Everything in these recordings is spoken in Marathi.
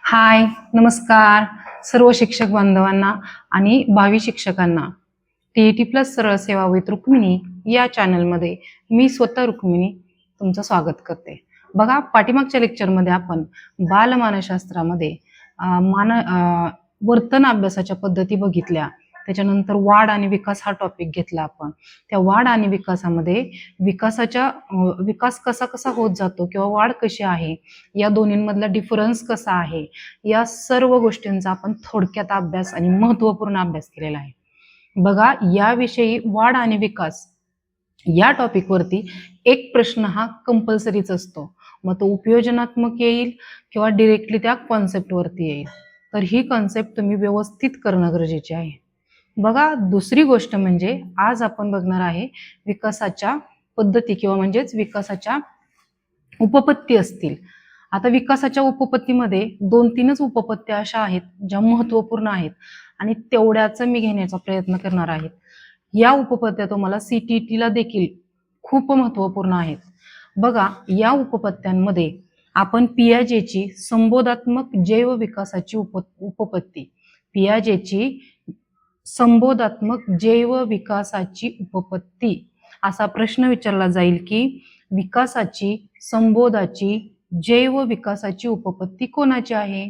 हाय, नमस्कार सर्व शिक्षक बांधवांना आणि भावी शिक्षकांना. टीईटी प्लस सरळ सेवा विथ रुक्मिणी या चॅनलमध्ये मी स्वतः रुक्मिणी तुमचं स्वागत करते. बघा, पाठीमागच्या लेक्चरमध्ये आपण बालमानसशास्त्रामध्ये वर्तन अभ्यासाच्या पद्धती बघितल्या. त्याच्यानंतर वाढ आणि विकास हा टॉपिक घेतला आपण. त्या वाढ आणि विकासामध्ये विकास कसा कसा होत जातो किंवा वाढ कशी आहे, या दोन्हींमधला डिफरन्स कसा आहे, या सर्व गोष्टींचा आपण थोडक्यात अभ्यास आणि महत्वपूर्ण अभ्यास केलेला आहे. बघा, याविषयी वाढ आणि विकास या टॉपिकवरती एक प्रश्न हा कंपल्सरीच असतो. मग तो उपयोजनात्मक येईल किंवा डिरेक्टली त्या कॉन्सेप्टवरती येईल. तर ही कॉन्सेप्ट तुम्ही व्यवस्थित करणं गरजेचे आहे. बघा, दुसरी गोष्ट म्हणजे आज आपण बघणार आहे विकासाच्या पद्धती किंवा म्हणजेच विकासाच्या उपपत्ती असतील. आता विकासाच्या उपपत्तीमध्ये 2-3च उपपत्त्या अशा आहेत ज्या महत्वपूर्ण आहेत आणि तेवढ्याच मी घेण्याचा प्रयत्न करणार आहे. या उपपत्त्या तुम्हाला सीटीईटीला देखील खूप महत्वपूर्ण आहेत. बघा, या उपपत्त्यांमध्ये आपण पियाजेची संबोधात्मक जैव विकासाची उपपत्ती, पियाजेची संबोधात्मक जैव विकासाची उपपत्ती असा प्रश्न विचारला जाईल की विकासाची संबोधाची जैव विकासाची उपपत्ती कोणाची आहे?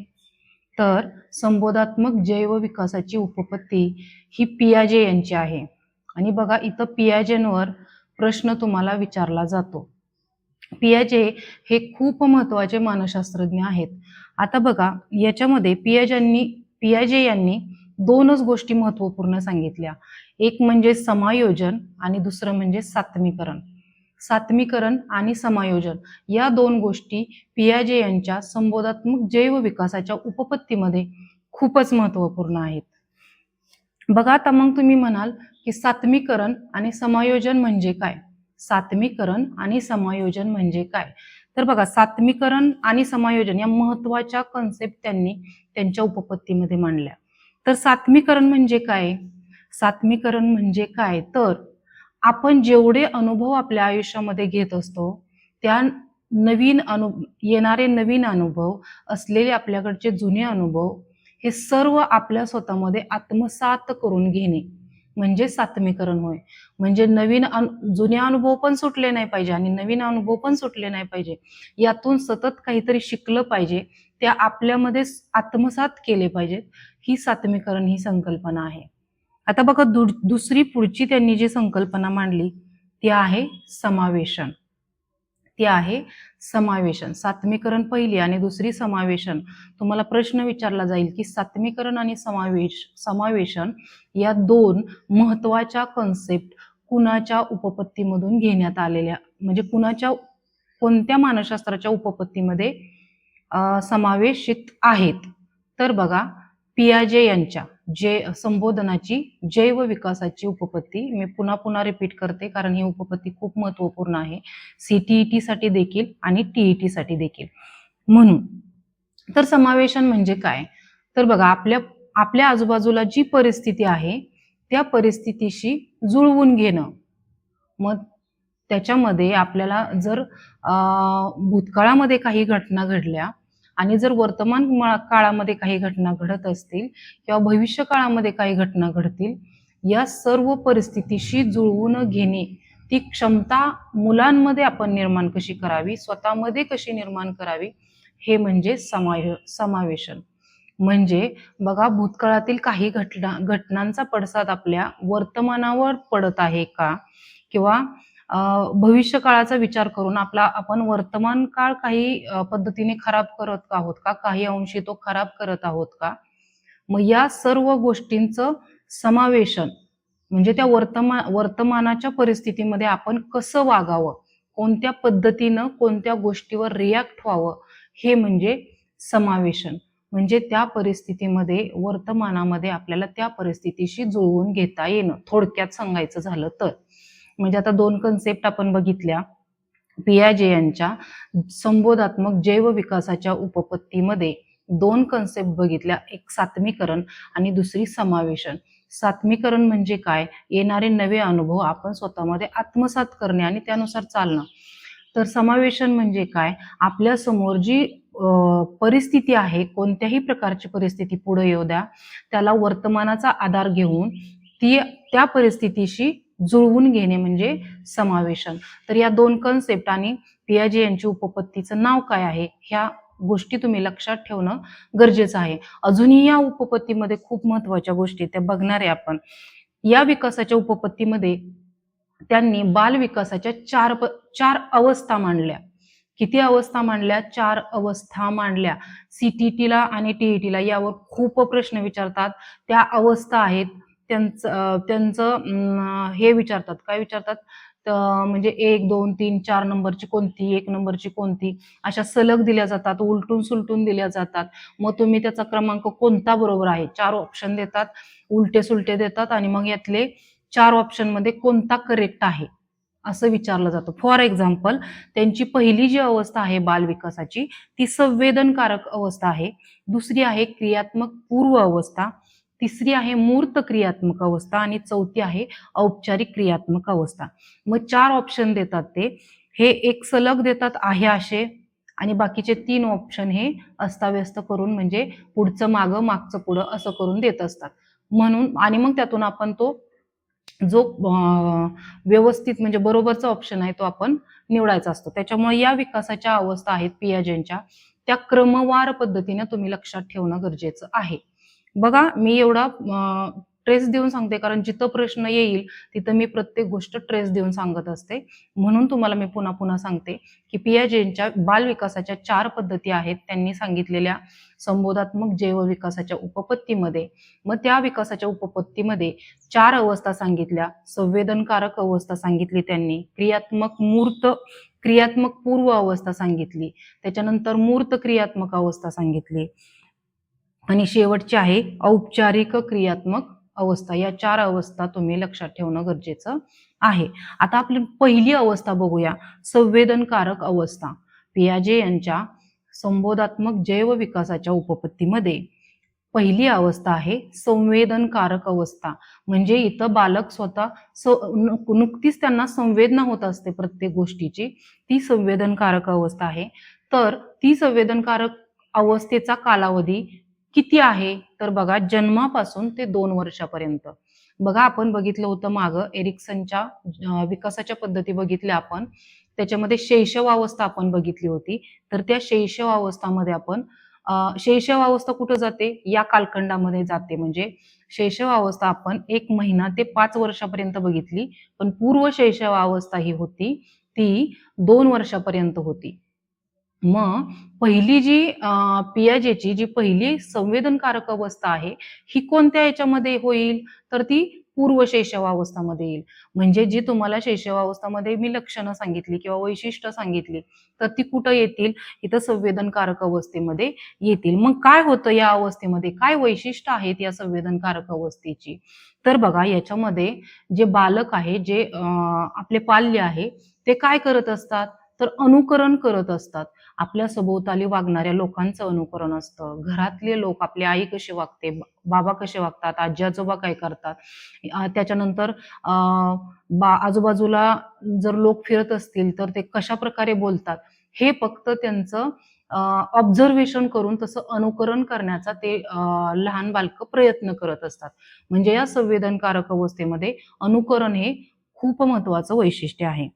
तर संबोधात्मक जैव विकासाची उपपत्ती ही पियाजे यांची आहे. आणि बघा, इथं पियाजेंवर प्रश्न तुम्हाला विचारला जातो. पियाजे हे खूप महत्वाचे मानसशास्त्रज्ञ आहेत. आता बघा, याच्यामध्ये पियाजे यांनी 2च गोष्टी महत्वपूर्ण सांगितल्या. एक म्हणजे समायोजन आणि दुसरं म्हणजे सात्मीकरण. सात्मीकरण आणि समायोजन या 2 गोष्टी पियाजे यांच्या संबोधात्मक जैव विकासाच्या उपपत्तीमध्ये खूपच महत्वपूर्ण आहेत. बघा, आता मग तुम्ही म्हणाल की सात्मीकरण आणि समायोजन म्हणजे काय? सात्मीकरण आणि समायोजन म्हणजे काय? तर बघा, सात्मीकरण आणि समायोजन या महत्वाच्या कन्सेप्ट त्यांनी त्यांच्या उपपत्तीमध्ये मांडल्या. तर सात्मीकरण म्हणजे काय? सात्मीकरण म्हणजे काय तर आपण जेवढे अनुभव आपल्या आयुष्यामध्ये घेत असतो त्या येणारे नवीन अनुभव, असलेले आपल्याकडचे जुने अनुभव, हे सर्व आपल्या स्वतःमध्ये आत्मसात करून घेणे म्हणजे सात्मीकरण होय. म्हणजे जुने अनुभव पण सुटले नाही पाहिजे आणि नवीन अनुभव पण सुटले नाही पाहिजे. यातून सतत काहीतरी शिकलं पाहिजे, त्या आपल्यामध्ये आत्मसात केले पाहिजेत. ही सात्मीकरण ही संकल्पना आहे. आता बघा, दुसरी पुढची त्यांनी जी संकल्पना मांडली ती आहे समावेशन. ती आहे समावेशन. सात्मीकरण पहिली आणि दुसरी समावेशन. तुम्हाला प्रश्न विचारला जाईल की सात्मीकरण आणि समावेशन या 2 महत्वाच्या कन्सेप्ट कुणाच्या उपपत्तीमधून घेण्यात आलेल्या, म्हणजे कोणत्या मानसशास्त्राच्या उपपत्तीमध्ये समावेशित आहेत? तर बघा, पियाजे यांच्या संबोधनाची जैव विकासाची उपपत्ती. मी पुन्हा रिपीट करते कारण ही उपपत्ती खूप महत्वपूर्ण आहे सीटीईटी साठी देखील आणि टीईटी साठी देखील. म्हणून तर समावेशन म्हणजे काय? तर बघा, आपल्या आजूबाजूला जी परिस्थिती आहे त्या परिस्थितीशी जुळवून घेणं. मग त्याच्यामध्ये आपल्याला जर भूतकाळामध्ये काही घटना घडल्या आणि जर वर्तमान काळामध्ये काही घटना घडत असतील किंवा भविष्य काळामध्ये काही घटना घडतील, या सर्व परिस्थितीशी जुळवून घेणे, ती क्षमता मुलांमध्ये आपण निर्माण कशी करावी, स्वतःमध्ये कशी निर्माण करावी, हे म्हणजे समावेशन. म्हणजे बघा, भूतकाळातील काही घटनांचा पडसाद आपल्या वर्तमानावर पडत आहे का, किंवा भविष्य काळाचा विचार करून आपण वर्तमान काळ काही पद्धतीने खराब करत आहोत का, काही अंशी तो खराब करत आहोत का. मग या सर्व गोष्टींचं समावेशन म्हणजे त्या वर्तमानाच्या परिस्थितीमध्ये आपण कसं वागावं, कोणत्या पद्धतीनं कोणत्या गोष्टीवर रिॲक्ट व्हावं, हे म्हणजे समावेशन. म्हणजे त्या परिस्थितीमध्ये, वर्तमानामध्ये आपल्याला त्या परिस्थितीशी जुळवून घेता येणं, थोडक्यात सांगायचं झालं तर. म्हणजे आता 2 कन्सेप्ट आपण बघितल्या पियाजे यांच्या संबोधात्मक जैव विकासाच्या उपपत्तीमध्ये. 2 कन्सेप्ट बघितल्या, एक सात्मीकरण आणि दुसरी समावेशन. सात्मीकरण म्हणजे काय? येणारे नवे अनुभव आपण स्वतःमध्ये आत्मसात करणे आणि त्यानुसार चालणं. तर समावेशन म्हणजे काय? आपल्या समोर जी परिस्थिती आहे, कोणत्याही प्रकारची परिस्थिती पुढे येऊ द्या, त्याला वर्तमानाचा आधार घेऊन त्या परिस्थितीशी जुळवून घेणे म्हणजे समावेशन. तर या दोन कन्सेप्ट आणि पियाजे यांची उपपत्तीचं नाव काय आहे, ह्या गोष्टी तुम्ही लक्षात ठेवणं गरजेचं आहे. अजूनही या उपपत्तीमध्ये खूप महत्वाच्या गोष्टी त्या बघणार आहे आपण. या विकासाच्या उपपत्तीमध्ये त्यांनी बाल विकासाच्या चार अवस्था मांडल्या. किती अवस्था मांडल्या? 4 अवस्था मांडल्या. CTT आणि TET यावर खूप प्रश्न विचारतात. त्या अवस्था आहेत त्यांचं हे विचारतात. काय विचारतात? म्हणजे 1, 2, 3, 4 नंबरची कोणती, 1 नंबरची कोणती, अशा सलग दिल्या जातात, उलटून सुलटून दिल्या जातात. मग तुम्ही त्याचा क्रमांक कोणता बरोबर आहे, 4 ऑप्शन देतात, उलटे सुलटे देतात आणि मग यातले 4 ऑप्शन मध्ये कोणता करेक्ट आहे असं विचारलं जातं. फॉर एक्झाम्पल, त्यांची पहिली जी अवस्था आहे बाल विकासाची ती संवेदनकारक अवस्था आहे. दुसरी आहे क्रियात्मक पूर्व अवस्था, तिसरी आहे मूर्त क्रियात्मक अवस्था आणि चौथी आहे औपचारिक क्रियात्मक अवस्था. मग 4 ऑप्शन देतात ते. हे एक सलग देतात आहे असे आणि बाकीचे 3 ऑप्शन हे अस्ताव्यस्त करून म्हणजे पुढचं मागं मागचं पुढं असं करून देत असतात. म्हणून आणि मग त्यातून आपण तो जो व्यवस्थित म्हणजे बरोबरचा ऑप्शन आहे तो आपण निवडायचा असतो. त्याच्यामुळे या विकासाच्या अवस्था आहेत पियाजेंच्या, त्या क्रमवार पद्धतीने तुम्ही लक्षात ठेवणं गरजेचं आहे. बघा, मी एवढा ट्रेस देऊन सांगते कारण जिथं प्रश्न येईल तिथं मी प्रत्येक गोष्ट ट्रेस देऊन सांगत असते. म्हणून तुम्हाला मी पुन्हा पुन्हा सांगते की पियाजेंच्या बाल विकासाच्या 4 पद्धती आहेत त्यांनी सांगितलेल्या संबोधात्मक जैव विकासाच्या उपपत्तीमध्ये. मग त्या विकासाच्या उपपत्तीमध्ये 4 अवस्था सांगितल्या. संवेदनकारक अवस्था सांगितली त्यांनी, क्रियात्मक पूर्व अवस्था सांगितली, त्याच्यानंतर मूर्त क्रियात्मक अवस्था सांगितली आणि शेवटची आहे औपचारिक क्रियात्मक अवस्था. या 4 अवस्था तुम्ही लक्षात ठेवणं गरजेचं आहे. आता आपली पहिली अवस्था बघूया, संवेदनकारक अवस्था. पियाजे यांच्या संबोधात्मक जैव विकासाच्या उपपत्तीमध्ये पहिली अवस्था आहे संवेदनकारक अवस्था. म्हणजे इथं बालक स्वतः नुकतीच त्यांना संवेदना होत असते प्रत्येक गोष्टीची, ती संवेदनकारक अवस्था आहे. तर ती संवेदनकारक अवस्थेचा कालावधी किती आहे? तर बघा, जन्मापासून ते 2 वर्षापर्यंत. बघा, आपण बघितलं होतं मागं एरिक्सनच्या विकासाच्या पद्धती बघितल्या आपण, त्याच्यामध्ये शैशव अवस्था आपण बघितली होती. तर त्या शैशव अवस्थामध्ये आपण शैशव अवस्था कुठं जाते? या कालखंडामध्ये जाते. म्हणजे शैशव अवस्था आपण 1 महिना ते 5 वर्षापर्यंत बघितली, पण पूर्व शैशव अवस्था ही होती ती 2 वर्षापर्यंत होती. मग पहिली जी पियाजेची जी पहिली संवेदनकारक अवस्था आहे ही कोणत्या याच्यामध्ये होईल? तर ती पूर्व शैशवावस्थामध्ये येईल. म्हणजे जी तुम्हाला शैशवावस्थामध्ये मी लक्षणं सांगितली किंवा वैशिष्ट्य सांगितली तर ती कुठं येतील? इथं संवेदनकारक अवस्थेमध्ये येतील. मग काय होतं या अवस्थेमध्ये? काय वैशिष्ट्य आहेत या संवेदनकारक अवस्थेची? तर बघा, याच्यामध्ये जे बालक आहे, जे आपले पाल्य आहे, ते काय करत असतात? तर अनुकरण करत असतात. आपल्या सभोवताली वागणाऱ्या लोकांचं अनुकरण असतं. घरातले लोक, आपली आई कशी वागते, बाबा कसे वागतात, आजी आजोबा काय करतात, त्याच्यानंतर आजूबाजूला जर लोक फिरत असतील तर ते कशा प्रकारे बोलतात, हे फक्त त्यांचं ऑब्झर्वेशन करून तसं अनुकरण करण्याचा ते लहान बालकं प्रयत्न करत असतात. म्हणजे या संवेदनकारक अवस्थेमध्ये अनुकरण हे खूप महत्वाचं वैशिष्ट्य आहे.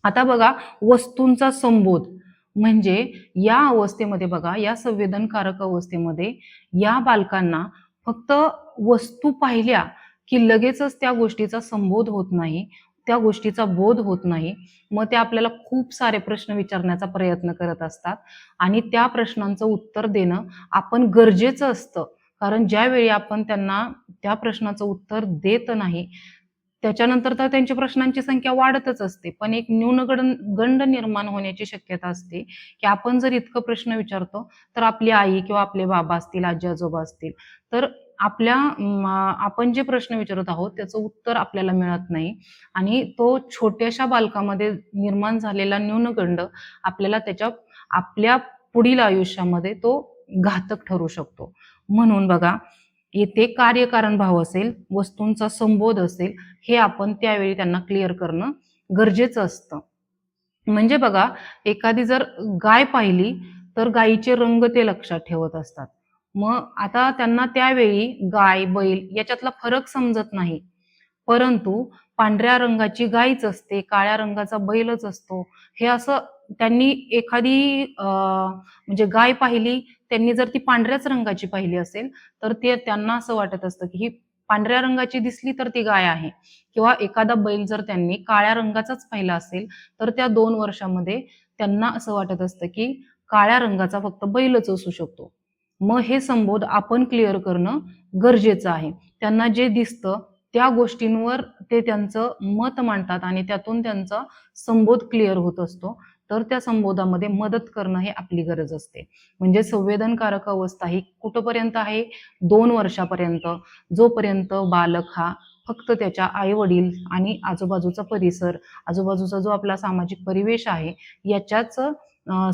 आता बघा, वस्तूंचा संबोध म्हणजे या अवस्थेमध्ये बघा, या संवेदनकारक अवस्थेमध्ये या बालकांना फक्त वस्तू पाहिल्या की लगेचच त्या गोष्टीचा संबोध होत नाही, त्या गोष्टीचा बोध होत नाही. मग ते आपल्याला खूप सारे प्रश्न विचारण्याचा प्रयत्न करत असतात आणि त्या प्रश्नांचं उत्तर देणं आपण गरजेचं असतं. कारण ज्यावेळी आपण त्यांना त्या प्रश्नाचं उत्तर देत नाही त्याच्यानंतर तर त्यांच्या प्रश्नांची संख्या वाढतच असते, पण एक न्यूनगंड निर्माण होण्याची शक्यता असते की आपण जर इतकं प्रश्न विचारतो तर आपली आई किंवा आपले बाबा असतील, आजी आजोबा असतील, तर आपण जे प्रश्न विचारत आहोत त्याचं उत्तर आपल्याला मिळत नाही आणि तो छोट्याशा बालकामध्ये निर्माण झालेला न्यूनगंड आपल्याला आपल्या पुढील आयुष्यामध्ये तो घातक ठरू शकतो. म्हणून बघा, येथे कार्यकारण भाव असेल, वस्तूंचा संबोध असेल, हे आपण त्यावेळी त्यांना क्लिअर करणं गरजेचं असतं. म्हणजे बघा, एखादी जर गाय पाहिली तर गायीचे रंग ते लक्षात ठेवत असतात. मग आता त्यांना त्यावेळी गाय, बैल याच्यातला फरक समजत नाही. परंतु पांढऱ्या रंगाची गायच असते, काळ्या रंगाचा बैलच असतो. हे असं त्यांनी एखादी म्हणजे गाय पाहिली, त्यांनी जर ती पांढऱ्याच रंगाची पाहिली असेल, तर ते त्यांना असं वाटत असतं, की ही पांढऱ्या रंगाची दिसली तर ती गाय आहे. किंवा एखादा बैल जर त्यांनी काळ्या रंगाचाच पाहिला असेल, तर त्या 2 वर्षामध्ये त्यांना असं वाटत असतं, की काळ्या रंगाचा फक्त बैलच असू शकतो. मग हे संबोध आपण क्लिअर करणं गरजेचं आहे. त्यांना जे दिसतं त्या गोष्टींवर ते त्यांचं मत मांडतात आणि त्यातून त्यांचा संबोध क्लिअर होत असतो. तर त्या संबोधामध्ये मदत करणं हे आपली गरज असते. म्हणजे संवेदनकारक अवस्था ही कुठपर्यंत आहे? 2 वर्षापर्यंत. जोपर्यंत बालक हा फक्त त्याच्या आई-वडील आणि आजूबाजूचा परिसर, आजूबाजूचा जो आपला सामाजिक परिवेश आहे, याच्याच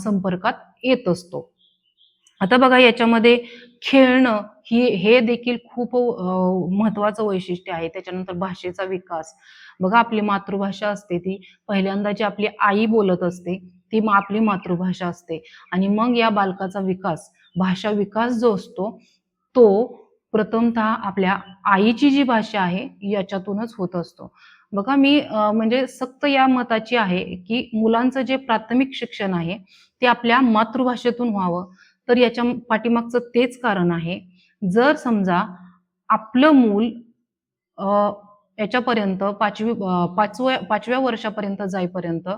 संपर्कात येत असतो. आता बघा याच्यामध्ये खेळणं हे देखील खूप महत्वाचं वैशिष्ट्य आहे. त्याच्यानंतर भाषेचा विकास. बघा आपली मातृभाषा असते ती पहिल्यांदा जी आपली आई बोलत असते, ती आपली मातृभाषा असते आणि मग या बालकाचा विकास, भाषा विकास जो असतो, तो प्रथमतः आपल्या आईची जी भाषा आहे याच्यातूनच होत असतो. बघा मी म्हणजे सक्त या मताची आहे, की मुलांचं जे प्राथमिक शिक्षण आहे, ते आपल्या मातृभाषेतून व्हावं. तर याच्या पाठीमागचं तेच कारण आहे. जर समजा आपलं मूल अ, याच्यापर्यंत 5व्या वर्षापर्यंत जाईपर्यंत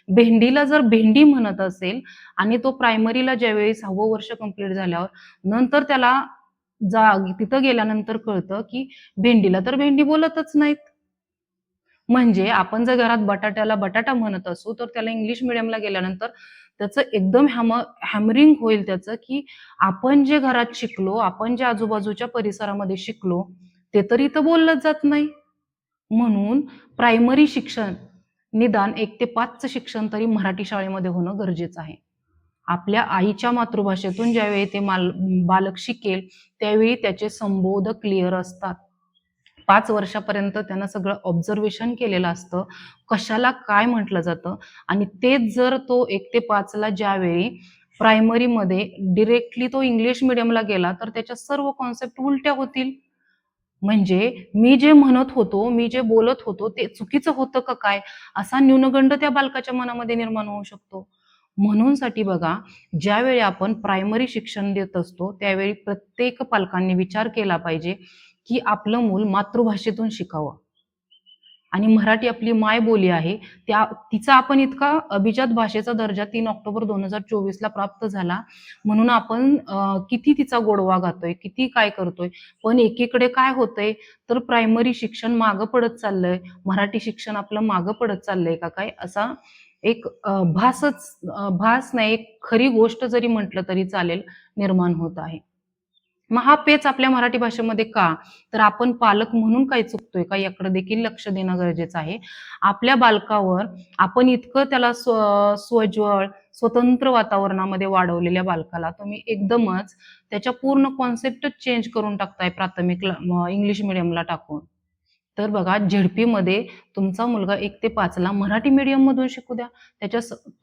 भेंडीला जर भेंडी म्हणत असेल आणि तो प्रायमरीला ज्यावेळी 6वं वर्ष कंप्लीट झाल्यावर नंतर त्याला तिथं गेल्यानंतर कळतं, की भेंडीला तर भेंडी बोलतच नाहीत. म्हणजे आपण जर घरात बटाट्याला बटाटा म्हणत असू, तर त्याला इंग्लिश मीडियमला गेल्यानंतर त्याचं एकदम हॅमरिंग होईल त्याचं, की आपण जे घरात शिकलो, आपण जे आजूबाजूच्या परिसरामध्ये शिकलो, ते तर इथं बोललंच जात नाही. म्हणून प्रायमरी शिक्षण निदान 1 ते 5चं शिक्षण तरी मराठी शाळेमध्ये होणं गरजेचं आहे. आपल्या आईच्या मातृभाषेतून ज्यावेळी ते बालक शिकेल, त्यावेळी त्याचे संबोध क्लिअर असतात. 5 वर्षापर्यंत त्यानं सगळं ऑब्झर्वेशन केलेलं असतं. कशाला काय म्हटलं जातं आणि तेच जर तो 1 ते 5ला ज्यावेळी प्रायमरीमध्ये डायरेक्टली तो इंग्लिश मीडियमला गेला, तर त्याच्या सर्व कन्सेप्ट उलट्या होतील. म्हणजे मी जे म्हणत होतो, मी जे बोलत होतो, ते चुकीचं होतं का काय? असा न्यूनगंड त्या बालकाच्या मनामध्ये निर्माण होऊ शकतो. म्हणूनसाठी बघा, ज्यावेळी आपण प्रायमरी शिक्षण देत असतो, त्यावेळी प्रत्येक पालकांनी विचार केला पाहिजे, की आपलं मूल मातृभाषेतून शिकावं. आणि मराठी आपली मायबोली आहे. तिचा आपण इतका अभिजात भाषेचा दर्जा 3 ऑक्टोबर 2024ला प्राप्त झाला. म्हणून आपण किती तिचा गोडवा गातोय, किती काय करतोय. पण एकीकडे काय होतंय, तर प्रायमरी शिक्षण मागं पडत चाललंय. मराठी शिक्षण आपलं मागं पडत चाललंय का काय असा एक भास नाही, एक खरी गोष्ट जरी म्हटलं तरी चालेल, निर्माण होत आहे. मग हा पेच आपल्या मराठी भाषेमध्ये का? तर आपण पालक म्हणून काय चुकतोय का याकडे देखील लक्ष देणं गरजेचं आहे. आपल्या बालकावर आपण इतकं त्याला स्वज्वळ, स्वतंत्र वातावरणामध्ये वाढवलेल्या बालकाला तुम्ही एकदमच त्याच्या पूर्ण कॉन्सेप्टच चेंज करून टाकताय प्राथमिकला इंग्लिश मीडियमला टाकून. तर बघा झेडपीमध्ये तुमचा मुलगा 1 ते 5ला मराठी मीडियममधून शिकू द्या.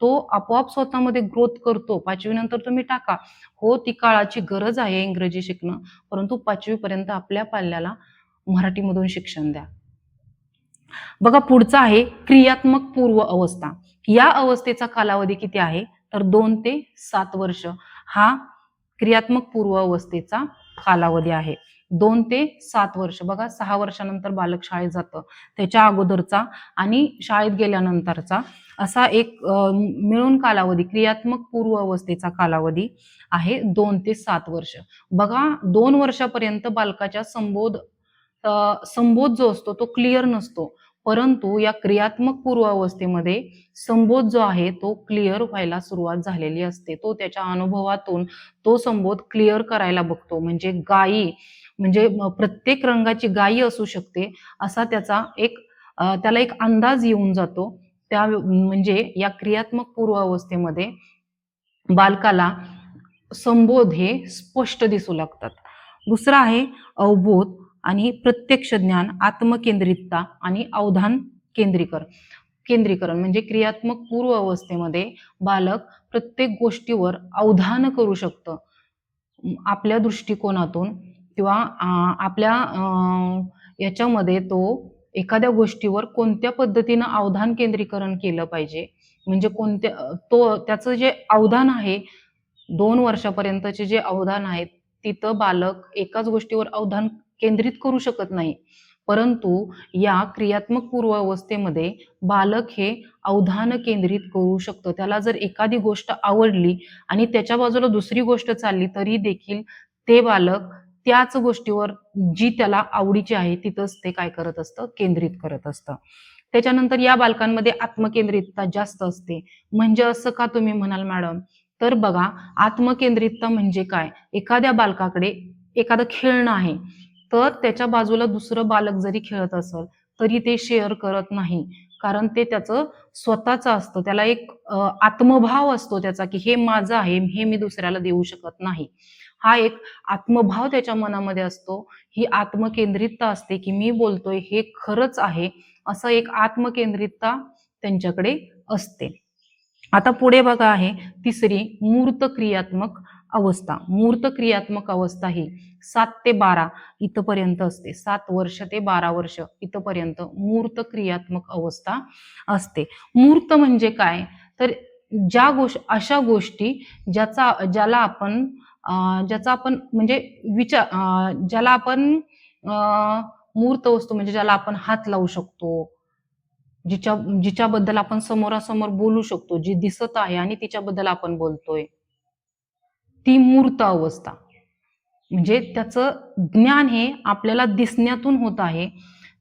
तो आपोआप स्वतःमध्ये ग्रोथ करतो. 5वी नंतर तुम्ही टाका. हो, ती काळाची गरज आहे इंग्रजी शिकणं, परंतु 5वी पर्यंत आपल्या पाल्याला मराठीमधून शिक्षण द्या. बघा पुढचा आहे क्रियात्मक पूर्व अवस्था. या अवस्थेचा कालावधी किती आहे? तर 2 ते 7 वर्ष हा क्रियात्मक पूर्व अवस्थेचा कालावधी आहे. 2 ते 7 वर्ष. बघा 6 वर्षानंतर बालक शाळेत जातं. त्याच्या अगोदरचा आणि शाळेत गेल्यानंतरचा असा एक मिळून कालावधी क्रियात्मक पूर्व अवस्थेचा कालावधी आहे 2 ते 7 वर्ष. बघा 2 वर्षापर्यंत बालकाच्या संबोध जो असतो तो क्लिअर नसतो. परंतु या क्रियात्मक पूर्व अवस्थेमध्ये संबोध जो आहे तो क्लिअर व्हायला सुरुवात झालेली असते. तो त्याच्या अनुभवातून तो संबोध क्लिअर करायला बघतो. म्हणजे गायी म्हणजे प्रत्येक रंगाची गायी असू शकते असा त्याला एक अंदाज येऊन जातो. म्हणजे या क्रियात्मक पूर्व अवस्थेमध्ये बालकाला संबोध हे स्पष्ट दिसू लागतात. दुसरा आहे अवबोध आणि प्रत्यक्ष ज्ञान, आत्मकेंद्रितता आणि अवधान केंद्रीकरण म्हणजे क्रियात्मक पूर्व अवस्थेमध्ये बालक प्रत्येक गोष्टीवर अवधान करू शकतं. आपल्या दृष्टिकोनातून किंवा आपल्या याच्यामध्ये तो एखाद्या गोष्टीवर कोणत्या पद्धतीनं अवधान केंद्रीकरण केलं पाहिजे, म्हणजे तो त्याचं जे अवधान आहे 2 वर्षापर्यंतचे जे अवधान आहे, तिथं बालक एकाच गोष्टीवर अवधान केंद्रित करू शकत नाही. परंतु या क्रियात्मक पूर्व अवस्थेमध्ये बालक हे अवधान केंद्रित करू शकतं. त्याला जर एखादी गोष्ट आवडली आणि त्याच्या बाजूला दुसरी गोष्ट चालली तरी देखील ते बालक त्याच गोष्टीवर जी त्याला आवडीची आहे तिथंच ते काय करत असतं, केंद्रित करत असतं. त्याच्यानंतर या बालकांमध्ये आत्मकेंद्रितता जास्त असते. म्हणजे असं का तुम्ही म्हणाल मॅडम? तर बघा, आत्मकेंद्रितता म्हणजे काय? एखाद्या बालकाकडे एखादं खेळणं आहे, तर त्याच्या बाजूला दुसरं बालक जरी खेळत असेल तरी ते शेअर करत नाही. कारण ते त्याचं स्वतःचं असतं. त्याला एक आत्मभाव असतो त्याचा, की हे माझं आहे, हे मी दुसऱ्याला देऊ शकत नाही. हा एक आत्मभाव त्याच्या मनामध्ये असतो. ही आत्मकेंद्रितता असते, की मी बोलतोय हे खरंच आहे, असं एक आत्मकेंद्रितता त्यांच्याकडे असते. आता पुढे बघा आहे तिसरी मूर्त क्रियात्मक अवस्था. मूर्त क्रियात्मक अवस्था ही 7 ते 12 इथपर्यंत असते. 7 वर्ष ते 12 वर्ष इथपर्यंत मूर्त क्रियात्मक अवस्था असते. मूर्त म्हणजे काय? तर अशा गोष्टी ज्याचा आपण म्हणजे ज्याला आपण मूर्त वस्तू म्हणजे ज्याला आपण हात लावू शकतो, जिच्याबद्दल आपण समोरासमोर बोलू शकतो, जी दिसत आहे आणि तिच्याबद्दल आपण बोलतोय, ती मूर्त अवस्था. म्हणजे त्याचं ज्ञान हे आपल्याला दिसण्यातून होत आहे.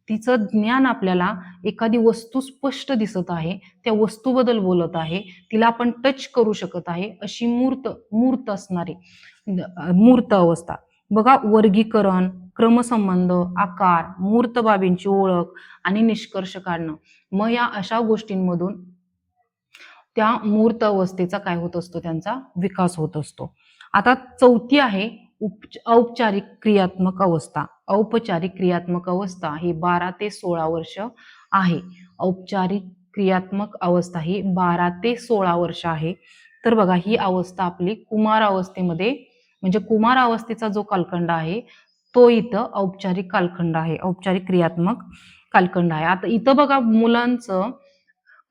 तिचं ज्ञान आपल्याला एखादी वस्तू स्पष्ट दिसत आहे, त्या वस्तूबद्दल बोलत आहे, तिला आपण टच करू शकत आहे, अशी मूर्त असणारी मूर्त अवस्था. बघा, वर्गीकरण, क्रमसंबंध, आकार, मूर्त बाबींची ओळख आणि निष्कर्ष काढणं. मग या अशा गोष्टींमधून त्या मूर्त अवस्थेचा काय होत असतो, त्यांचा विकास होत असतो. आता चौथी आहे औपचारिक क्रियात्मक अवस्था. औपचारिक क्रियात्मक अवस्था ही 12 ते 16 वर्ष आहे. औपचारिक क्रियात्मक अवस्था ही 12 ते 16 वर्ष आहे. तर बघा, ही अवस्था आपली कुमार अवस्थेमध्ये म्हणजे कुमार अवस्थेचा जो कालखंड आहे तो इथं औपचारिक कालखंड आहे, औपचारिक क्रियात्मक कालखंड आहे. आता इथं बघा, मुलांचं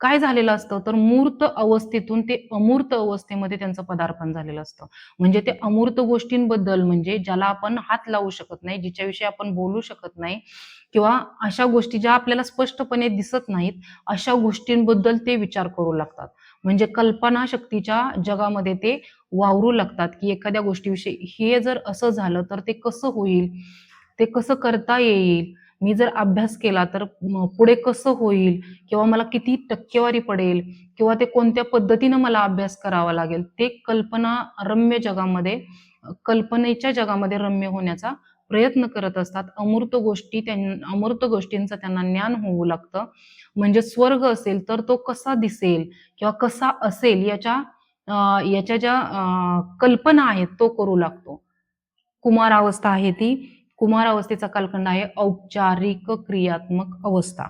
काय झालेलं असतं, तर मूर्त अवस्थेतून ते अमूर्त अवस्थेमध्ये त्यांचं पदार्पण झालेलं असतं. म्हणजे ते अमूर्त गोष्टींबद्दल, म्हणजे ज्याला आपण हात लावू शकत नाही, जिच्याविषयी आपण बोलू शकत नाही किंवा अशा गोष्टी ज्या आपल्याला स्पष्टपणे दिसत नाहीत, अशा गोष्टींबद्दल ते विचार करू लागतात. म्हणजे कल्पनाशक्तीच्या जगामध्ये ते वावरू लागतात, की एखाद्या गोष्टीविषयी हे जर असं झालं तर ते कसं होईल, ते कसं करता येईल, मी जर अभ्यास केला तर पुढे कसं होईल किंवा मला किती टक्केवारी पडेल किंवा ते कोणत्या पद्धतीनं मला अभ्यास करावा लागेल, ते कल्पनेच्या जगामध्ये रम्य होण्याचा प्रयत्न करत असतात. अमूर्त गोष्टींचं त्यांना ज्ञान होऊ लागतं. म्हणजे स्वर्ग असेल तर तो कसा दिसेल किंवा कसा असेल याच्या ज्या कल्पना आहेत तो करू लागतो. कुमार अवस्था आहे ती, कुमार अवस्थेचा कालखंड आहे औपचारिक क्रियात्मक अवस्था.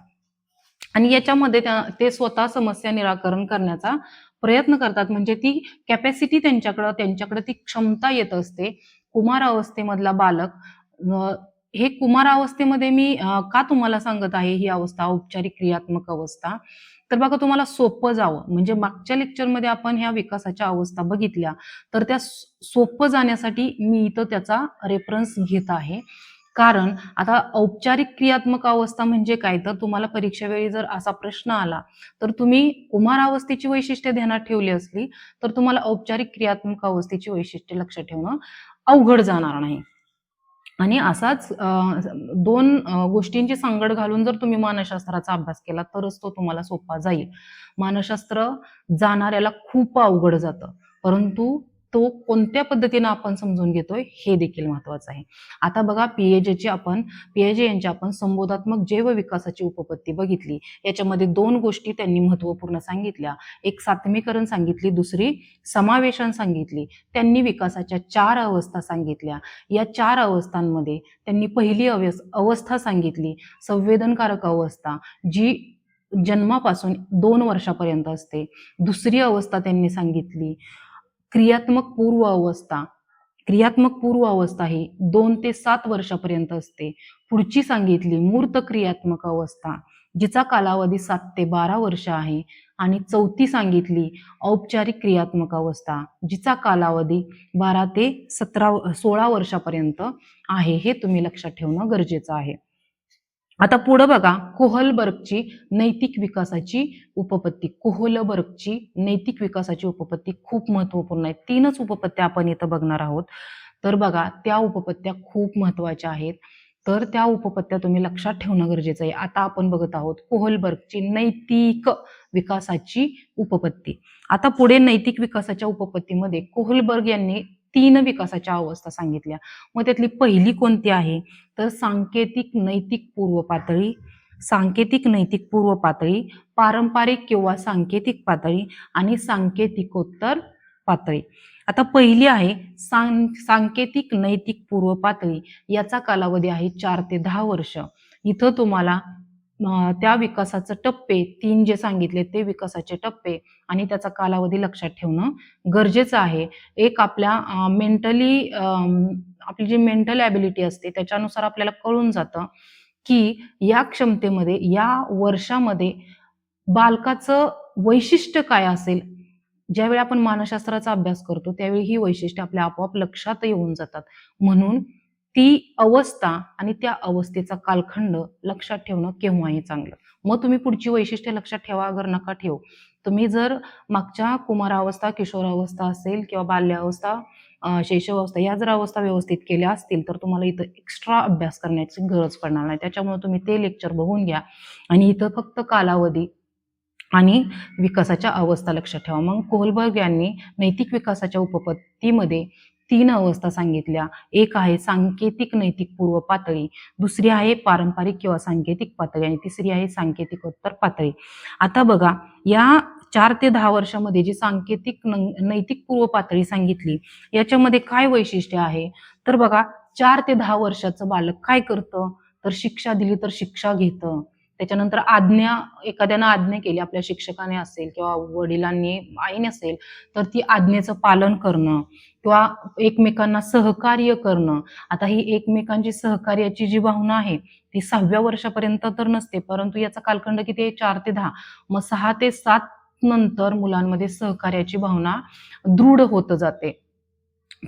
आणि याच्यामध्ये ते स्वतः समस्या निराकरण करण्याचा प्रयत्न करतात. म्हणजे ती कॅपॅसिटी त्यांच्याकडे ती क्षमता येत असते. कुमार अवस्थेमधला बालक हे कुमार अवस्थेमध्ये मी का तुम्हाला सांगत आहे ही अवस्था औपचारिक क्रियात्मक अवस्था, तर बघा, तुम्हाला सोपं जावं, म्हणजे मागच्या लेक्चरमध्ये आपण ह्या विकासाच्या अवस्था बघितल्या, तर त्या सोपं जाण्यासाठी मी इथं त्याचा रेफरन्स घेत आहे. कारण आता औपचारिक क्रियात्मक अवस्था म्हणजे काय, तर तुम्हाला परीक्षा वेळी जर असा प्रश्न आला तर तुम्ही कुमार अवस्थेची वैशिष्ट्ये ध्यानात ठेवली असली तर तुम्हाला औपचारिक क्रियात्मक अवस्थेची वैशिष्ट्ये लक्षात ठेवणं अवघड जाणार नाही. आणि असाच 2 गोष्टींची सांगड घालून जर तुम्ही मानसशास्त्राचा अभ्यास केला तरच तो तुम्हाला सोपा जाईल. मानसशास्त्र जाणाऱ्याला खूप अवघड जातं, परंतु तो कोणत्या पद्धतीने आपण समजून घेतोय हे देखील महत्वाचं आहे. आता बघा, पिएजे यांची आपण संबोधात्मक जैव विकासाची उपपत्ती बघितली. याच्यामध्ये 2 गोष्टी त्यांनी महत्वपूर्ण सांगितल्या. एक सात्मीकरण सांगितली, दुसरी समावेशन सांगितली. त्यांनी विकासाच्या 4 अवस्था सांगितल्या. या 4 अवस्थांमध्ये त्यांनी पहिली अवस्था सांगितली संवेदनकारक अवस्था, जी जन्मापासून 2 वर्षापर्यंत असते. दुसरी अवस्था त्यांनी सांगितली क्रियात्मक पूर्व अवस्था. क्रियात्मक पूर्व अवस्था ही 2 ते 7 वर्षापर्यंत असते. पुढची सांगितली मूर्त क्रियात्मक अवस्था, जिचा कालावधी 7 ते 12 वर्ष आहे. आणि चौथी सांगितली औपचारिक क्रियात्मक अवस्था, जिचा कालावधी 12 ते 16 वर्षापर्यंत आहे. हे तुम्ही लक्षात ठेवणं गरजेचं आहे. आता पुढे बघा कोहलबर्गची नैतिक विकासाची उपपत्ती. कोहलबर्गची नैतिक विकासाची उपपत्ती खूप महत्वपूर्ण आहे. 3च उपपत्त्या आपण इथं बघणार आहोत. तर बघा त्या उपपत्त्या खूप महत्वाच्या आहेत. तर त्या उपपत्त्या तुम्ही लक्षात ठेवणं गरजेचं आहे. आता आपण बघत आहोत कोहलबर्गची नैतिक विकासाची उपपत्ती. आता पुढे नैतिक विकासाच्या उपपत्तीमध्ये कोहलबर्ग यांनी 3 विकासाच्या अवस्था सांगितल्या. मग त्यातली पहिली कोणती आहे तर सांकेतिक नैतिक पूर्व पातळी, सांकेतिक नैतिक पूर्व पातळी, पारंपरिक किंवा सांकेतिक पातळी आणि सांकेतिकोत्तर पातळी. आता पहिली आहे सांकेतिक नैतिक पूर्व पातळी. याचा कालावधी आहे 4 ते 10 वर्ष. इथं तुम्हाला त्या विकासाचे टप्पे 3 जे सांगितले ते विकासाचे टप्पे आणि त्याचा कालावधी लक्षात ठेवणं गरजेचं आहे. एक आपल्या मेंटली आपली जी मेंटल ॲबिलिटी असते त्याच्यानुसार आपल्याला कळून जातं की या क्षमतेमध्ये या वर्षामध्ये बालकाचं वैशिष्ट्य काय असेल. ज्यावेळी आपण मानसशास्त्राचा अभ्यास करतो त्यावेळी ही वैशिष्ट्ये आपल्या आपोआप लक्षात येऊन जातात. म्हणून ती अवस्था आणि त्या अवस्थेचा कालखंड लक्षात ठेवणं केव्हाही चांगलं. मग तुम्ही पुढची वैशिष्ट्ये लक्षात ठेवा अगर नका ठेवू. तुम्ही जर मागच्या कुमारावस्था, किशोरावस्था असेल किंवा बाल्यावस्था, शैशवावस्था या जर अवस्था व्यवस्थित केल्या असतील तर तुम्हाला इथं एक्स्ट्रा अभ्यास करण्याची गरज पडणार नाही. त्याच्यामुळे तुम्ही ते लेक्चर बघून घ्या आणि इथं फक्त कालावधी आणि विकासाच्या अवस्था लक्षात ठेवा. मग कोहलबर्ग यांनी नैतिक विकासाच्या उपपत्तीमध्ये 3 अवस्था सांगितल्या. एक आहे सांकेतिक नैतिक पूर्व पातळी, दुसरी आहे पारंपरिक किंवा सांकेतिक पातळी आणि तिसरी आहे सांकेतिकोत्तर पातळी. आता बघा या 4 ते 10 वर्षामध्ये जी सांकेतिक नैतिक पूर्व पातळी सांगितली याच्यामध्ये काय वैशिष्ट्य आहे तर बघा 4 ते 10 वर्षाचं बालक काय करतं तर शिक्षा दिली तर शिक्षा घेतं. त्याच्यानंतर एखाद्यानं आज्ञा केली आपल्या शिक्षकाने असेल किंवा वडिलांनी आईने असेल तर ती आज्ञेचं पालन करणं किंवा एकमेकांना सहकार्य करणं. आता ही एकमेकांची सहकार्याची जी भावना आहे ती 6व्या वर्षापर्यंत तर नसते परंतु याचा कालखंड किती आहे 4 ते 10. मग 6 ते 7 नंतर मुलांमध्ये सहकार्याची भावना दृढ होत जाते.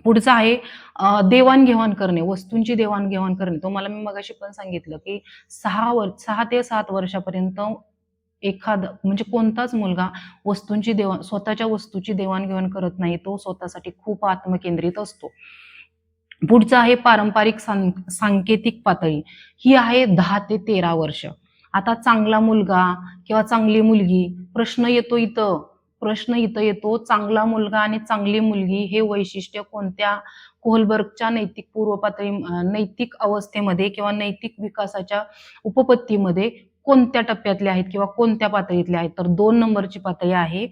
पुढचं आहे देवाणघेवाण करणे, वस्तूंची देवाणघेवाण करणे. तुम्हाला मी मगाशी पण सांगितलं की 6 ते 7 वर्षापर्यंत एखादा म्हणजे कोणताच मुलगा स्वतःच्या वस्तूची देवाणघेवाण करत नाही. तो स्वतःसाठी खूप आत्मकेंद्रित असतो. पुढचं आहे पारंपरिक सांकेतिक पातळी. ही आहे 10 ते 13 वर्ष. आता चांगला मुलगा किंवा चांगली मुलगी प्रश्न इथं येतो चांगला मुलगा आणि चांगली मुलगी हे वैशिष्ट्य कोणत्या कोहलबर्गच्या नैतिक पूर्व पातळी नैतिक अवस्थेमध्ये किंवा नैतिक विकासाच्या उपपत्तीमध्ये कोणत्या टप्प्यातले आहेत किंवा कोणत्या पातळीतले आहेत तर 2 नंबरची पातळी आहे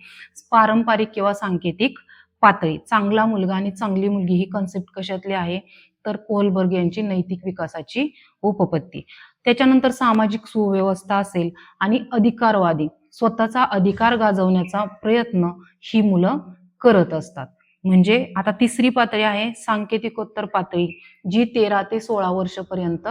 पारंपरिक किंवा सांकेतिक पातळी. चांगला मुलगा आणि चांगली मुलगी ही कन्सेप्ट कशातली आहे तर कोहलबर्ग यांची नैतिक विकासाची उपपत्ती. त्याच्यानंतर सामाजिक सुव्यवस्था असेल आणि अधिकारवादी स्वतःचा अधिकार गाजवण्याचा प्रयत्न ही मुलं करत असतात. म्हणजे आता तिसरी पातळी आहे सांकेतिकोत्तर पातळी जी 13 ते 16 वर्षापर्यंत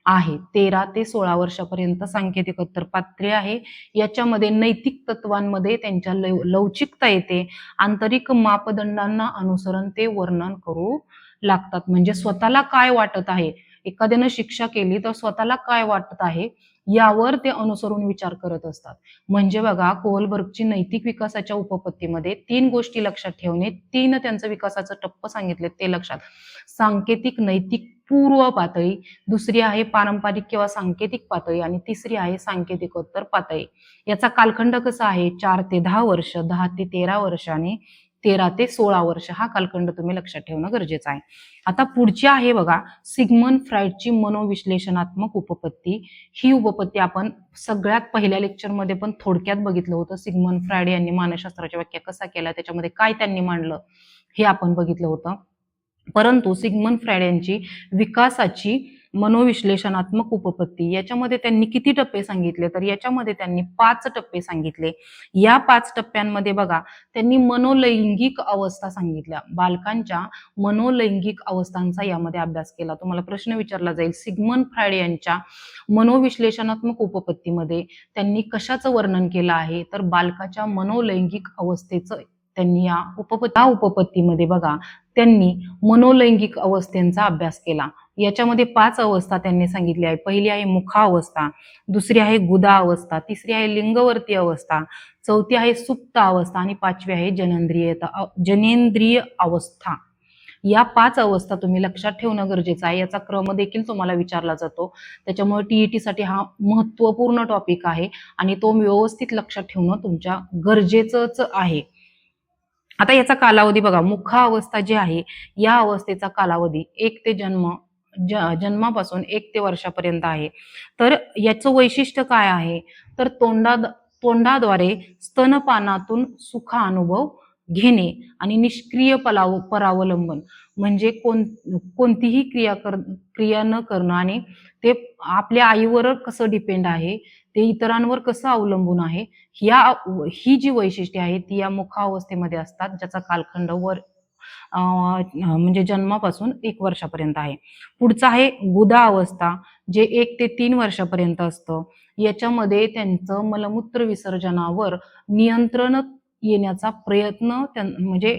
आहे. 13 ते 16 वर्षापर्यंत सांकेतिकोत्तर पातळी आहे. याच्यामध्ये नैतिक तत्वांमध्ये त्यांच्या लवचिकता येते. आंतरिक मापदंडांना अनुसरून ते वर्णन करू लागतात. म्हणजे स्वतःला काय वाटत आहे, एखाद्यानं शिक्षा केली तर स्वतःला काय वाटत आहे यावर ते अनुसरून विचार करत असतात. म्हणजे बघा कोहलबर्गची नैतिक विकासाच्या उपपत्तीमध्ये 3 गोष्टी लक्षात ठेवणे, 3 त्यांचं विकासाचं टप्प सांगितले ते लक्षात. सांकेतिक नैतिक पूर्व पातळी, दुसरी आहे पारंपरिक किंवा सांकेतिक पातळी आणि तिसरी आहे सांकेतिकोत्तर पातळी. याचा कालखंड कसा आहे 4 ते 10 वर्ष, 10 ते 13 वर्ष आणि 13 ते 16 वर्ष हा कालखंड तुम्ही लक्षात ठेवणं गरजेचं आहे. आता पुढची आहे बघा सिग्मंड फ्राइडची मनोविश्लेषणात्मक उपपत्ती. ही उपपत्ती आपण सगळ्यात पहिल्या लेक्चरमध्ये पण थोडक्यात बघितलं होतं. सिग्मंड फ्राइड यांनी मानसशास्त्राच्या व्याख्या कसा केला त्याच्यामध्ये काय त्यांनी मांडलं हे आपण बघितलं होतं. परंतु सिग्मंड फ्राइड यांची विकासाची मनोविश्लेषणात्मक उपपत्ती याच्यामध्ये त्यांनी किती टप्पे सांगितले, तर याच्यामध्ये त्यांनी 5 टप्पे सांगितले. या 5 टप्प्यांमध्ये बघा त्यांनी मनोलैंगिक अवस्था सांगितल्या. बालकांच्या मनोलैंगिक अवस्थांचा यामध्ये अभ्यास केला. तुम्हाला प्रश्न विचारला जाईल, सिग्मंड फ्रायड यांच्या मनोविश्लेषणात्मक उपपत्तीमध्ये त्यांनी कशाचं वर्णन केलं आहे, तर बालकाच्या मनोलैंगिक अवस्थेचं त्यांनी या उपपत्तीमध्ये बघा त्यांनी मनोलैंगिक अवस्थेंचा अभ्यास केला. याच्यामध्ये 5 अवस्था त्यांनी सांगितली आहे. पहिली आहे मुखावस्था, दुसरी आहे गुदा अवस्था, तिसरी आहे लिंगवर्ती अवस्था, चौथी आहे सुप्त अवस्था आणि 5वी आहे जनेंद्रिय अवस्था. या 5 अवस्था तुम्ही लक्षात ठेवणं गरजेचं आहे. याचा क्रम देखील तुम्हाला विचारला जातो. त्याच्यामुळे टीईटी साठी हा महत्त्वपूर्ण टॉपिक आहे आणि तो व्यवस्थित लक्षात ठेवणं तुमच्या गरजेचंच आहे. आता याचा कालावधी बघा, मुखावस्था जी आहे या अवस्थेचा कालावधी 1 ते जन्मापासून 1 ते वर्षापर्यंत आहे. तर याचं वैशिष्ट्य काय आहे, तर तोंडाद्वारे स्तनपानातून सुखानुभव घेणे आणि निष्क्रिय परावलंबन म्हणजे कोणतीही क्रिया न करणं आणि ते आपल्या आईवर कसं डिपेंड आहे, ते इतरांवर कसं अवलंबून आहे, ही जी वैशिष्ट्ये आहेत ती या मुखावस्थेमध्ये असतात, ज्याचा कालखंड म्हणजे जन्मापासून 1 वर्षापर्यंत आहे. पुढचं आहे गुदा अवस्था, जे 1 ते 3 वर्षापर्यंत असतं. याच्यामध्ये त्यांचं मलमूत्र विसर्जनावर नियंत्रण येण्याचा प्रयत्न म्हणजे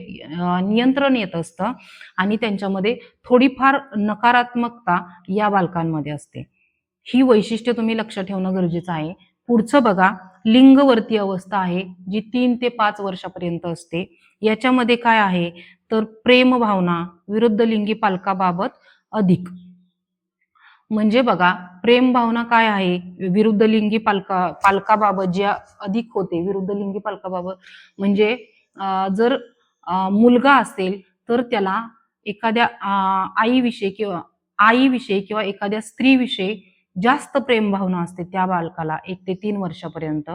नियंत्रण येत असतं आणि त्यांच्यामध्ये थोडीफार नकारात्मकता या बालकांमध्ये असते. ही वैशिष्ट्य तुम्ही लक्षात ठेवणं गरजेचं आहे. पुढचं बघा, लिंगवर्ती अवस्था आहे जी 3 ते 5 वर्षापर्यंत असते. याच्यामध्ये काय आहे, तर प्रेम भावना विरुद्ध लिंगी पालकाबाबत अधिक. म्हणजे बघा प्रेम भावना काय आहे विरुद्ध लिंगी पालकाबाबत जे अधिक होते, विरुद्ध लिंगी पालकाबाबत म्हणजे जर मुलगा असेल तर त्याला एखाद्या आईविषयी किंवा एखाद्या स्त्रीविषयी जास्त प्रेम भावना असते त्या बालकाला 1 ते 3 वर्षापर्यंत,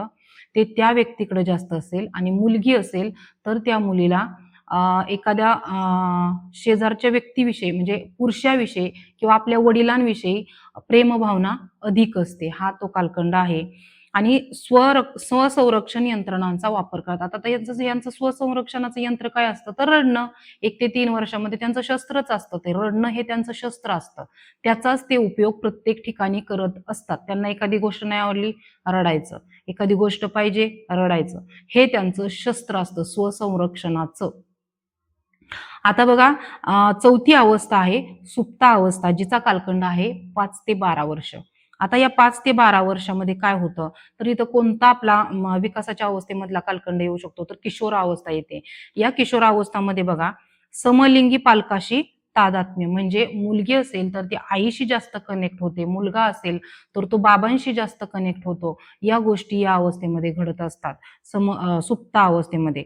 ते त्या व्यक्तीकडे जास्त असेल. आणि मुलगी असेल तर त्या मुलीला एखाद्या शेजारच्या व्यक्तीविषयी म्हणजे पुरुषाविषयी किंवा आपल्या वडिलांविषयी प्रेमभावना अधिक असते. हा तो कालखंड आहे. आणि स्वसंरक्षण यंत्रणांचा वापर करतात. आता यांचं स्वसंरक्षणाचं यंत्र काय असतं, तर रडणं. 1 ते 3 वर्षामध्ये त्यांचं शस्त्रच असतं, ते रडणं हे त्यांचं शस्त्र असतं. त्याचाच ते उपयोग प्रत्येक ठिकाणी करत असतात. त्यांना एखादी गोष्ट नाही आवडली, रडायचं, एखादी गोष्ट पाहिजे, रडायचं, हे त्यांचं शस्त्र असतं स्वसंरक्षणाचं. आता बघा चौथी अवस्था आहे सुप्ता अवस्था, जिचा कालखंड आहे 5 ते 12 वर्ष. आता या 5 ते 12 वर्षामध्ये काय होतं, तर इथं कोणता आपला विकासाच्या अवस्थेमधला कालखंड येऊ शकतो, तर किशोरावस्था येते. या किशोरावस्थामध्ये बघा समलिंगी पालकाशी तादात्म्य म्हणजे मुलगी असेल तर ती आईशी जास्त कनेक्ट होते, मुलगा असेल तर तो बाबांशी जास्त कनेक्ट होतो. या गोष्टी या अवस्थेमध्ये घडत असतात सुप्त अवस्थेमध्ये.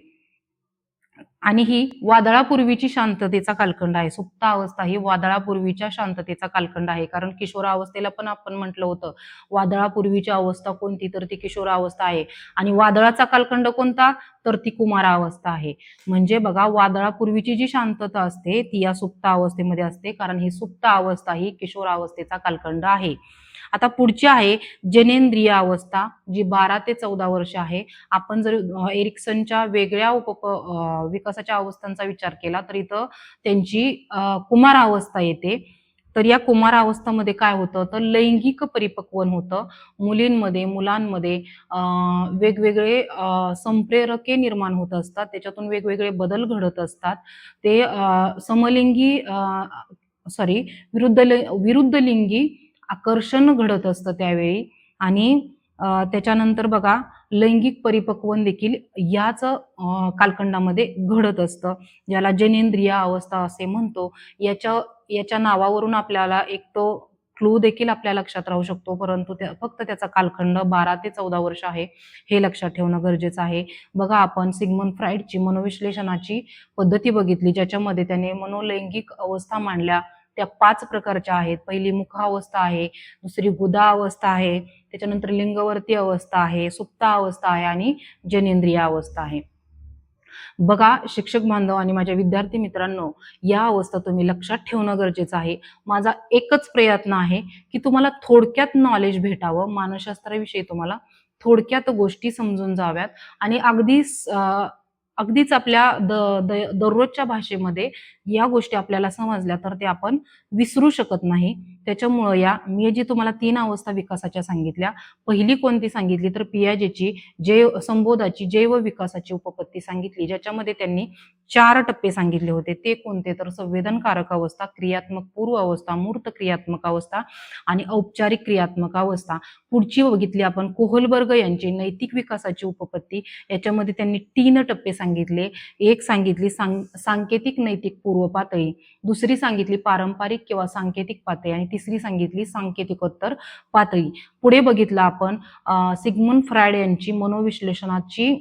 आणि ही वादळापूर्वीची शांततेचा कालखंड आहे. सुप्त अवस्था ही वादळापूर्वीच्या शांततेचा कालखंड आहे. कारण किशोरावस्थेला पण आपण म्हटलं होतं वादळापूर्वीची अवस्था कोणती, तर ती किशोरावस्था आहे. आणि वादळाचा कालखंड कोणता, तर ती कुमारावस्था आहे. म्हणजे बघा वादळापूर्वीची जी शांतता असते ती या सुप्त अवस्थेमध्ये असते, कारण ही सुप्त अवस्था ही किशोरावस्थेचा कालखंड आहे. आता पुढची आहे जनेंद्रिय अवस्था, जी 12 ते 14 वर्ष आहे. आपण जर एरिक्सनच्या वेगळ्या विकासाच्या अवस्थांचा विचार केला तर इथं त्यांची कुमारावस्था येते. तर या कुमारावस्थामध्ये काय होतं, तर लैंगिक परिपक्वन होतं. मुलांमध्ये वेगवेगळे संप्रेरके निर्माण होत असतात, त्याच्यातून वेगवेगळे बदल घडत असतात. ते समलिंगी विरुद्ध लिंगी आकर्षण घडत असतं त्यावेळी. आणि त्याच्यानंतर बघा लैंगिक परिपक्वन देखील याच कालखंडामध्ये घडत असतं, ज्याला जनेंद्रिय अवस्था असे म्हणतो. याच्या नावावरून आपल्याला एक तो क्लू देखील आपल्या लक्षात राहू शकतो, परंतु फक्त त्याचा कालखंड 12 ते 14 वर्ष आहे, हे लक्षात ठेवणं गरजेचं आहे. बघा आपण सिग्मंड फ्राईडची मनोविश्लेषणाची पद्धती बघितली, ज्याच्यामध्ये त्याने मनोलैंगिक अवस्था मांडल्या. त्या 5 प्रकारच्या आहेत. पहिली मुखावस्था आहे, दुसरी गुदा अवस्था आहे, त्याच्यानंतर लिंगवर्ती अवस्था आहे, सुप्त अवस्था आहे आणि जनेंद्रिय अवस्था आहे. बघा शिक्षक बांधव आणि माझ्या विद्यार्थी मित्रांनो, या अवस्था तुम्ही लक्षात ठेवणं गरजेचं आहे. माझा एकच प्रयत्न आहे की तुम्हाला थोडक्यात नॉलेज भेटावं, मानसशास्त्राविषयी तुम्हाला थोडक्यात गोष्टी समजून जाव्यात आणि अगदीच आपल्या दररोजच्या भाषेमध्ये या गोष्टी आपल्याला समजल्या तर ते आपण विसरू शकत नाही. त्याच्यामुळं मी जी तुम्हाला 3 अवस्था विकासाच्या सांगितल्या, पहिली कोणती सांगितली तर पियाजेची संबोधाची जैव विकासाची उपपत्ती सांगितली, ज्याच्यामध्ये त्यांनी 4 टप्पे सांगितले होते. ते कोणते तर संवेदनकारक अवस्था, क्रियात्मक पूर्व अवस्था, मूर्त क्रियात्मक अवस्था आणि औपचारिक क्रियात्मक अवस्था. पुढची बघितली आपण कोहलबर्ग यांची नैतिक विकासाची उपपत्ती. याच्यामध्ये त्यांनी 3 टप्पे सांगितले. एक सांगितली सांकेतिक नैतिक पूर्व पातळी, दुसरी सांगितली पारंपरिक किंवा सांकेतिक पातळी आणि तिसरी सांगितली सांकेतिकोत्तर पातळी. पुढे बघितलं आपण सिग्मंड फ्रायड यांची मनोविश्लेषणाची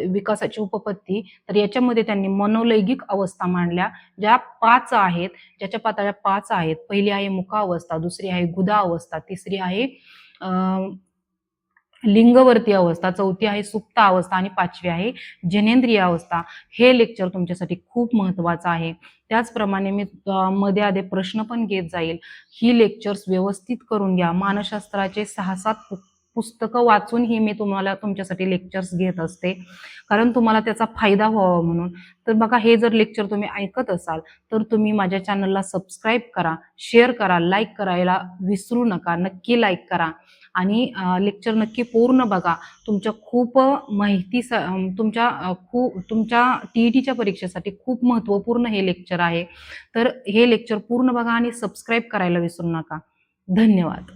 विकासाची उपपत्ती. तर याच्यामध्ये त्यांनी मनोलैंगिक अवस्था मांडल्या, ज्या 5 आहेत, ज्याच्या पातळ्या 5 आहेत. पहिली आहे मुखावस्था, दुसरी आहे गुदा अवस्था, तिसरी आहे लिंगवर्ती अवस्था, चौथी आहे सुप्त अवस्था आणि 5वी आहे जनेंद्रिय अवस्था. हे लेक्चर तुमच्यासाठी खूप महत्वाचं आहे. त्याचप्रमाणे मी मध्ये आधे प्रश्न पण घेत जाईल. ही लेक्चर्स व्यवस्थित करून घ्या. मानसशास्त्राचे 6-7 पुस्तकं वाचून ही मी तुमच्यासाठी लेक्चर्स घेत असते, कारण तुम्हाला त्याचा फायदा व्हावा म्हणून. तर बघा, हे जर लेक्चर तुम्ही ऐकत असाल तर तुम्ही माझ्या चॅनलला सबस्क्राईब करा, शेअर करा, लाईक करायला विसरू नका. नक्की लाईक करा आणि लेक्चर नक्की पूर्ण बघा. तुमच्या खूप माहिती तुमच्या TETच्या परीक्षेसाठी खूप महत्त्वपूर्ण हे लेक्चर आहे. तर हे लेक्चर पूर्ण बघा आणि सबस्क्राईब करायला विसरू नका. धन्यवाद.